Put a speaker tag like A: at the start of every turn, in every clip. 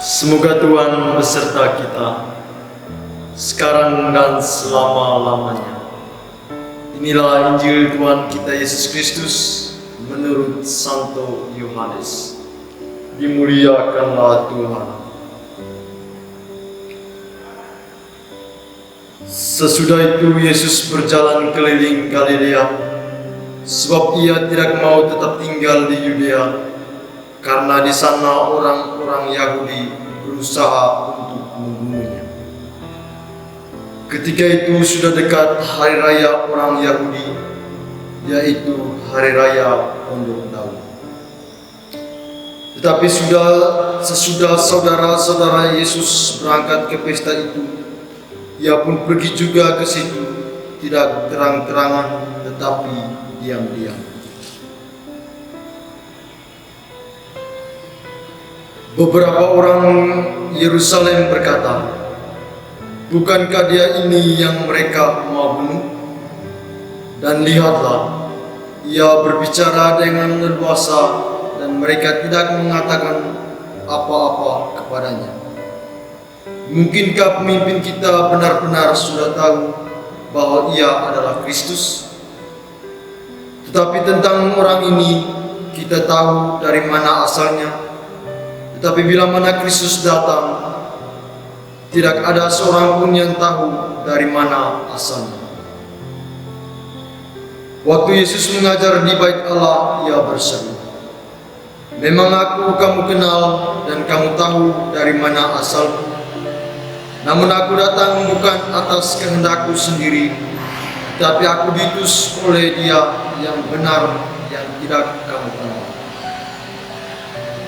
A: Semoga Tuhan beserta kita sekarang dan selama-lamanya. Inilah Injil Tuhan kita Yesus Kristus menurut Santo Yohanes. Dimuliakanlah Tuhan. Sesudah itu Yesus berjalan keliling Galilea, sebab ia tidak mau tetap tinggal di Yudea, karena di sana orang-orang Yahudi berusaha untuk membunuhnya. Ketika itu sudah dekat hari raya orang Yahudi, yaitu hari raya Pondok Daun. Tetapi sesudah saudara-saudara Yesus berangkat ke pesta itu, ia pun pergi juga ke situ, tidak terang-terangan tetapi diam-diam. Beberapa orang Yerusalem berkata, "Bukankah dia ini yang mereka mau bunuh? Dan lihatlah, ia berbicara dengan leluasa dan mereka tidak mengatakan apa-apa kepadanya. Mungkinkah pemimpin kita benar-benar sudah tahu bahwa ia adalah Kristus? Tetapi tentang orang ini kita tahu dari mana asalnya. Tetapi bila mana Kristus datang, tidak ada seorang pun yang tahu dari mana asalnya." Waktu Yesus mengajar di Bait Allah, ia berseru, "Memang aku kamu kenal dan kamu tahu dari mana asalku. Namun aku datang bukan atas kehendakku sendiri, tapi aku diutus oleh Dia yang benar yang tidak kamu kenal.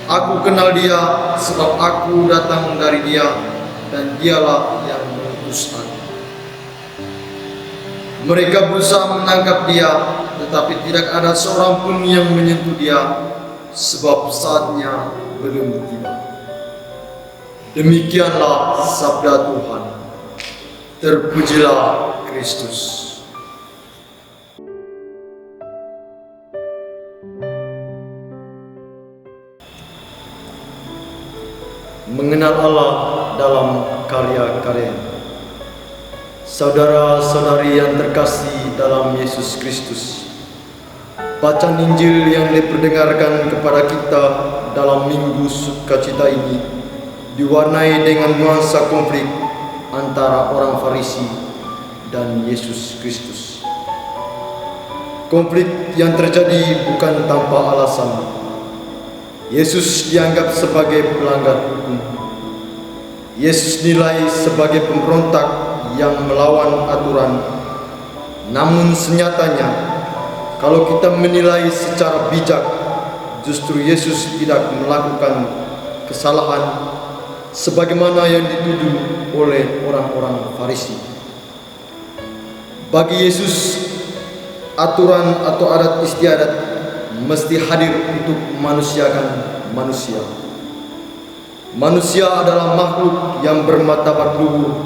A: Aku kenal Dia sebab aku datang dari Dia dan Dialah yang mengutus aku." Mereka berusaha menangkap Dia, tetapi tidak ada seorang pun yang menyentuh Dia, sebab saatnya belum tiba. Demikianlah sabda Tuhan. Terpujilah Kristus. Mengenal Allah dalam karya-karya. Saudara-saudari yang terkasih dalam Yesus Kristus, bacaan Injil yang diperdengarkan kepada kita dalam Minggu Sukacita ini diwarnai dengan nuansa konflik antara orang Farisi dan Yesus Kristus. Konflik yang terjadi bukan tanpa alasan. Yesus dianggap sebagai pelanggar hukum. Yesus nilai sebagai pemberontak yang melawan aturan. Namun senyatanya, kalau kita menilai secara bijak, justru Yesus tidak melakukan kesalahan sebagaimana yang dituduh oleh orang-orang Farisi. Bagi Yesus, aturan atau adat istiadat mesti hadir untuk memanusiakan manusia. Manusia adalah makhluk yang bermartabat luhur,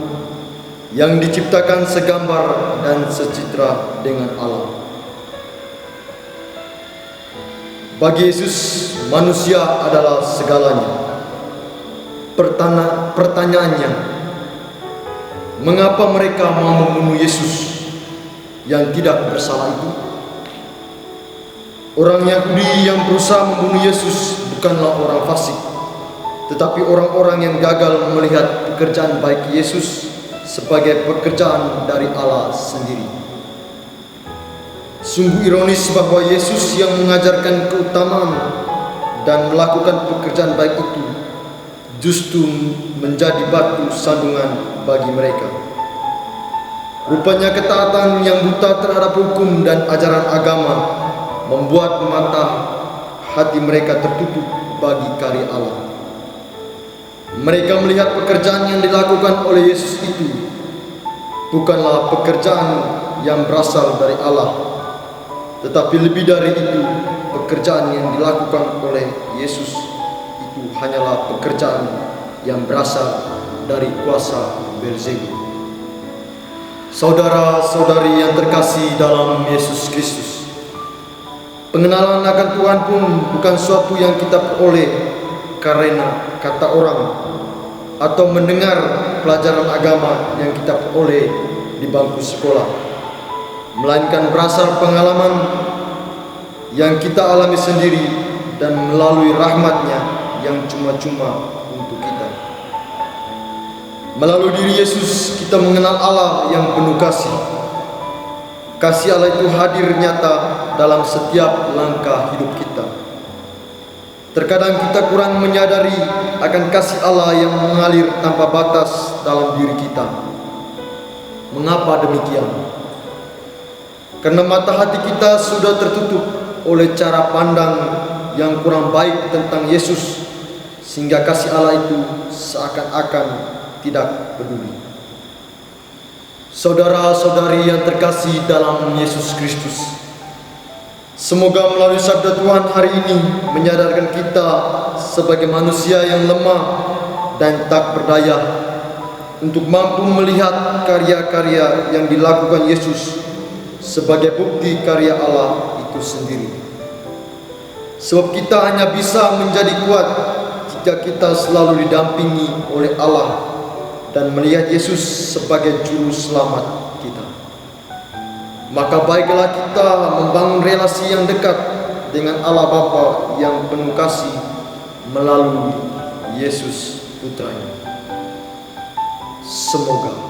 A: yang diciptakan segambar dan secitra dengan Allah. Bagi Yesus, manusia adalah segalanya. Pertanyaannya, mengapa mereka mau membunuh Yesus yang tidak bersalah itu? Orang Yahudi yang berusaha membunuh Yesus bukanlah orang fasik, tetapi orang-orang yang gagal melihat pekerjaan baik Yesus sebagai pekerjaan dari Allah sendiri. Sungguh ironis bahwa Yesus yang mengajarkan keutamaan dan melakukan pekerjaan baik itu justru menjadi batu sandungan bagi mereka. Rupanya ketaatan yang buta terhadap hukum dan ajaran agama membuat mata hati mereka tertutup bagi karya Allah. Mereka melihat pekerjaan yang dilakukan oleh Yesus itu bukanlah pekerjaan yang berasal dari Allah, tetapi lebih dari itu, pekerjaan yang dilakukan oleh Yesus itu hanyalah pekerjaan yang berasal dari kuasa Beelzebul. Saudara-saudari yang terkasih dalam Yesus Kristus, pengenalan akan Tuhan pun bukan suatu yang kita peroleh karena kata orang atau mendengar pelajaran agama yang kita peroleh di bangku sekolah, melainkan berasal pengalaman yang kita alami sendiri dan melalui rahmat-Nya yang cuma-cuma untuk kita. Melalui diri Yesus kita mengenal Allah yang penuh kasih. Kasih Allah itu hadir nyata dalam setiap langkah hidup kita. Terkadang kita kurang menyadari akan kasih Allah yang mengalir tanpa batas dalam diri kita. Mengapa demikian? Karena mata hati kita sudah tertutup oleh cara pandang yang kurang baik tentang Yesus, sehingga kasih Allah itu seakan-akan tidak peduli. Saudara-saudari yang terkasih dalam Yesus Kristus, semoga melalui sabda Tuhan hari ini menyadarkan kita sebagai manusia yang lemah dan tak berdaya untuk mampu melihat karya-karya yang dilakukan Yesus sebagai bukti karya Allah itu sendiri. Sebab kita hanya bisa menjadi kuat jika kita selalu didampingi oleh Allah dan melihat Yesus sebagai juru selamat kita. Maka baiklah kita membangun relasi yang dekat dengan Allah Bapa yang penuh kasih melalui Yesus Putranya. Semoga